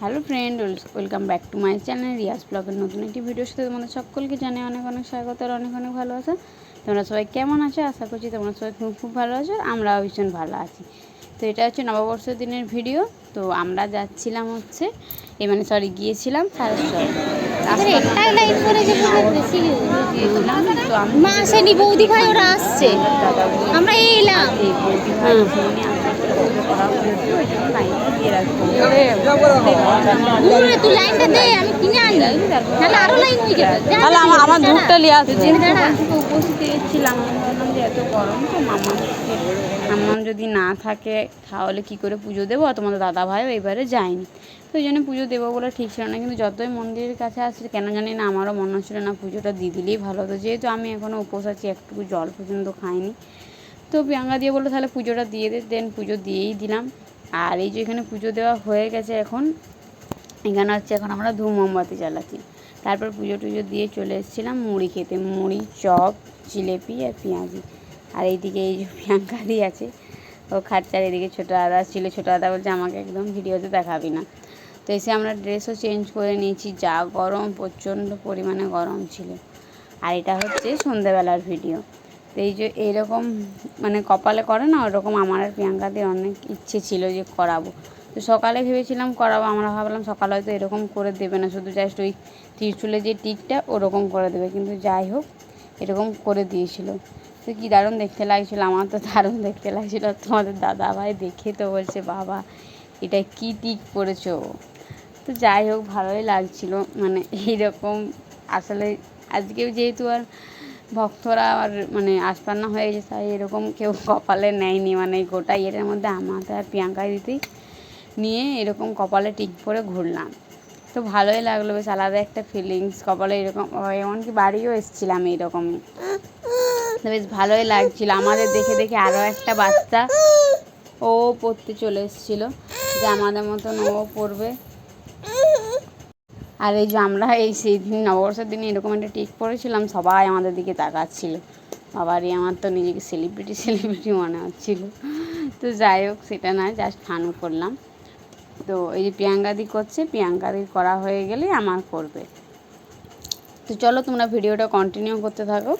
Hello friend, welcome back to my channel Riaz ব্লগের নতুন একটি ভিডিওর সাথে তোমাদের সকলকে জানাই অনেক অনেক স্বাগত আর অনেক অনেক ভালোবাসা। তোমরা সবাই কেমন আছো? আশা করছি তোমরা সবাই খুব খুব ভালো আছো, আমরাও ভীষণ ভালো আছি। তো এটা হচ্ছে নববর্ষের দিনের ভিডিও। তো আমরা যাচ্ছিলাম হচ্ছে গিয়েছিলাম সারেশ্বর। তো আমি বৌদি ভাই ওরা আসছে, আমরা এলাম আমার দুধটা নিয়ে আসছে। উপস্থিত এসেছিলাম, আমি বললাম যে এত গরম তো মাম্মাম যদি না থাকে তাহলে কী করে পুজো দেবো, আর তোমাদের দাদা ভাইও এবারে যায়নি, তো ওই জন্য পুজো দেবো বলে ঠিক ছিল না। কিন্তু যতই মন্দিরের কাছে আসছে কেন জানি না আমারও মনে হচ্ছিলো না পুজোটা দিয়ে দিলেই ভালো হতো, যেহেতু আমি এখনও উপোস আছি, একটুকু জল পর্যন্ত খাইনি। তো প্রিয়াঙ্কা দিয়ে বললো তাহলে পুজোটা দিয়ে দেন, পুজো দিয়েই দিলাম। আর এই যে এখানে পুজো দেওয়া হয়ে গেছে, এখন আমরা ধূপ মোমবাতি জ্বালাচ্ছি। তারপর পুজো টুজো দিয়ে চলে এসেছিলাম মুড়ি খেতে, মুড়ি, চপ, জিলেপি আর পেঁয়াজি। আর এইদিকে এই যে প্রিয়াঙ্কা দিয়ে আছে, ও খাচ্ছে। আর এদিকে ছোটো দাদা ছিল, ছোটো দাদা বলছে আমাকে একদম ভিডিওতে দেখাবি না। তো এসে আমরা ড্রেসও চেঞ্জ করে নিয়েছি, যা গরম, প্রচণ্ড পরিমাণে গরম ছিল। আর এটা হচ্ছে সন্ধ্যেবেলার ভিডিও। তো এই যে এইরকম কপালে করে না, ওরকম আমার আর প্রিয়াঙ্কাদের অনেক ইচ্ছে ছিল যে করাবো। তো সকালে ভেবেছিলাম করাবো, আমরা ভাবলাম সকালে হয়তো এরকম করে দেবে না, শুধু জাস্ট ওই ত্রিশূলের যে টিকটা ওরকম করে দেবে, কিন্তু যাই হোক এরকম করে দিয়েছিল। তো কী দারুণ দেখতে লাগছিলো, আমার তো দারুণ দেখতে লাগছিলো। তোমাদের দাদা ভাই দেখে তো বলছে বাবা এটা কী টিক করেছো। তো যাই হোক ভালোই লাগছিলো, এইরকম আসলে আজকেও যেহেতু আর ভক্তরা আর আস্পান্না হয়ে গেছে, তাই এরকম কেউ কপালে নেয়নি, গোটা ইয়ের মধ্যে আমাদের আর প্রিয়াঙ্কা দিদি নিয়ে এরকম কপালে টিক করে ঘুরলাম। তো ভালোই লাগলো, বেশ আলাদা একটা ফিলিংস, কপালে এরকম। এমনকি বাড়িও এসেছিলাম এইরকমই, তো বেশ ভালোই লাগছিলো। আমাদের দেখে দেখে আরও একটা বাচ্চা ও পড়তে চলে এসেছিলো, যে আমাদের মতন ও পড়বে। আর এই যে আমরা সেই দিন নববর্ষের দিনে এরকম একটা টিক পড়েছিলাম, সবাই আমাদের দিকে তাকাচ্ছিলো। বাবারই আমার তো নিজেকে সেলিব্রিটি মনে হচ্ছিলো। তো যাই হোক সেটা না, জাস্ট ফানও করলাম। তো এই যে প্রিয়াঙ্কাদি করছে, প্রিয়াঙ্কাদি করা হয়ে গেলে আমার করবে। তো চলো তোমরা ভিডিওটা কন্টিনিউ করতে থাকো।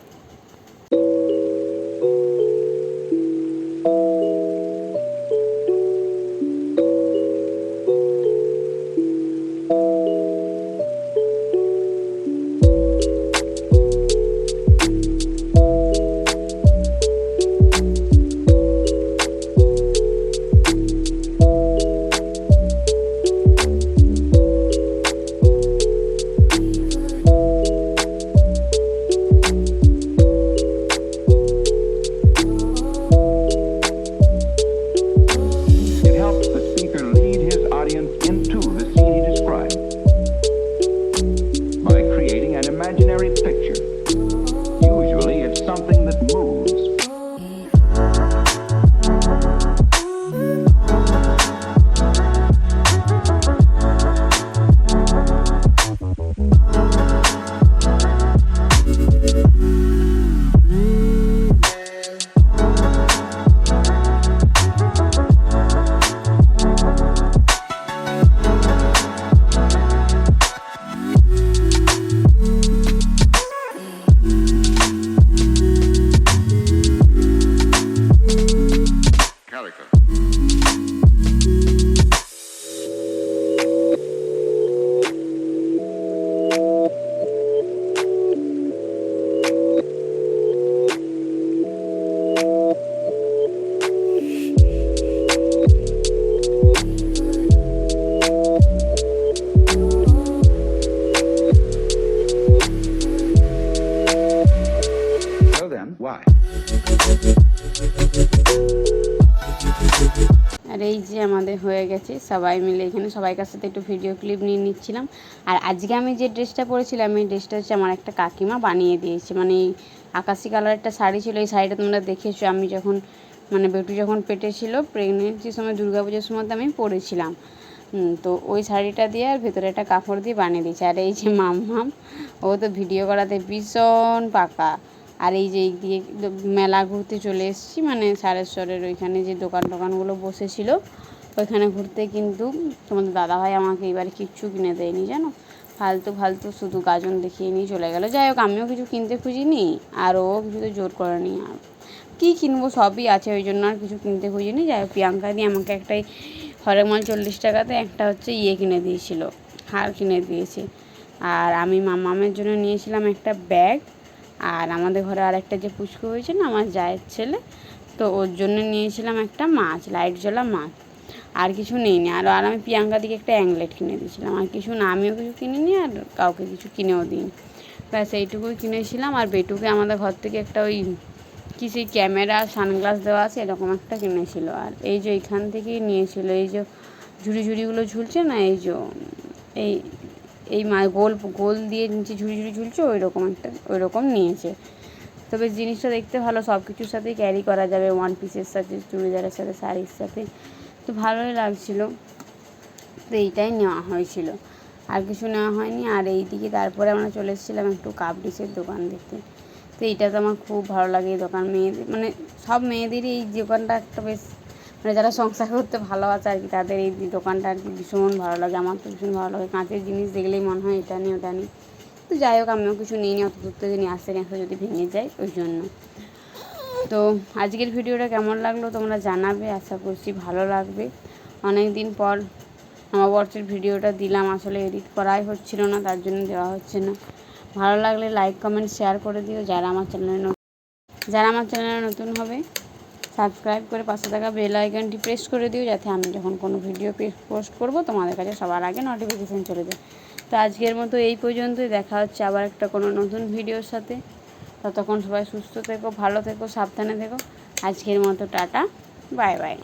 আর এই যে আমাদের হয়ে গেছে, সবাই মিলে এখানে সবাই কাছ সাথে একটু ভিডিও ক্লিপ নিয়ে নিচ্ছিলাম। আর আজকে আমি যে ড্রেসটা পরেছিলাম, এই ড্রেসটা হচ্ছে আমার একটা কাকিমা বানিয়ে দিয়েছে। এই আকাশি কালার একটা শাড়ি ছিল, এই শাড়িটা তোমরা দেখেছো আমি যখন বেটু যখন পেটে ছিল প্রেগনেন্সির সময়, দুর্গাপুজোর সময় আমি পরেছিলাম। তো ওই শাড়িটা দিয়ে আর ভেতরে একটা কাপড় দিয়ে বানিয়ে দিয়েছে। আর এই যে মাম্মাম, ও তো ভিডিও করাতে ভীষণ পাকা। আর এই যে এই দিয়ে মেলা ঘুরতে চলে এসেছি, সারেশ্বরের ওইখানে যে দোকানগুলো বসেছিল ওইখানে ঘুরতে, কিন্তু তোমাদের দাদাভাই আমাকে এবারে কিচ্ছু কিনে দেয়নি জানো, ফালতু ফালতু শুধু গাজন দেখিয়ে নিয়ে চলে গেলো। যাই হোক, আমিও কিছু কিনতে খুঁজিনি আর ও কিছু তো জোর করেনি। আর কী কিনবো, সবই আছে, ওই জন্য আর কিছু কিনতে খুঁজিনি। যাই হোক, প্রিয়াঙ্কা দিয়ে আমাকে একটাই হরেকমাল 40 টাকাতে একটা হচ্ছে কিনে দিয়েছিল, হার কিনে দিয়েছে। আর আমি মামামের জন্য নিয়েছিলাম একটা ব্যাগ, আর আমাদের ঘরে আর একটা যে পুচকু হয়েছে না, আমার জায়ের ছেলে, তো ওর জন্য নিয়েছিলাম একটা মাছ, লাইট জ্বলা মাছ। আর কিছু নিইনি। আর আমি প্রিয়াঙ্কা দিকে একটা অ্যাংলেট কিনে দিয়েছিলাম, আর কিছু না, আমিও কিছু কিনিনি আর কাউকে কিছু কিনেও দিইনি। ব্যাস এইটুকুই কিনেছিলাম। আর বেটুকে আমাদের ঘর থেকে একটা ওই কি সেই ক্যামেরা সানগ্লাস দেওয়া আছে এরকম একটা কিনেছিল। আর এই যে এইখান থেকেই নিয়েছিল, এই যে ঝুড়ি ঝুড়িগুলো ঝুলছে না, এই যে এই এই গোল গোল দিয়ে নিচে ঝুড়ি ঝুড়ি ঝুলছে, ওই রকম নিয়েছে। তবে জিনিসটা দেখতে ভালো, সব কিছুর সাথেই ক্যারি করা যাবে, ওয়ান পিসের সাথে, চুড়িদারের সাথে, শাড়ির সাথে, তো ভালোই লাগছিলো। তো এইটাই নেওয়া হয়েছিল, আর কিছু নেওয়া হয়নি। আর এই দিকে তারপরে আমরা চলে এসেছিলাম একটু কাপ ডিশের দোকান দেখতে। তো এইটা তো আমার খুব ভালো লাগে, এই দোকান মেয়েদের, মানে সব মেয়েদেরই এই দোকানটা একটা বেশ, মানে যারা সংসার করতে ভালোবাসে আর কি, তাদের এই দোকানটা আর কি ভীষণ ভালো লাগে। আমার তো ভীষণ ভালো লাগে, কাঁচের জিনিস দেখলেই মনে হয় এটা নিই ওটা নিই। তো যাই হোক, আমিও কিছু নিই নি, অত দূর থেকে নিয়ে আসতে নিয়ে আসতে যদি ভেঙে যায় ওই জন্য। তো আজকের ভিডিওটা কেমন লাগলো তোমরা জানাবে, আশা করছি ভালো লাগবে। অনেক দিন পর নববর্ষের ভিডিওটা দিলাম, আসলে এডিট করাই হচ্ছিল না, তার জন্য দেওয়া হচ্ছে না। ভালো লাগলে লাইক কমেন্ট শেয়ার করে দিও। যারা আমার চ্যানেলে নতুন হবে সাবস্ক্রাইব করে পাশে থাকা বেল আইকনটি প্রেস করে দিও, যাতে আমি যখন কোনো ভিডিও পোস্ট করব তোমাদের কাছে সবার আগে নোটিফিকেশান চলে যায়। তো আজকের মতো এই পর্যন্তই, দেখা হচ্ছে আবার একটা কোনো নতুন ভিডিওর সাথে। ততক্ষণ সবাই সুস্থ থেকো, ভালো থেকো, সাবধানে থেকো। আজকের মতো টাটা, বাই বাই।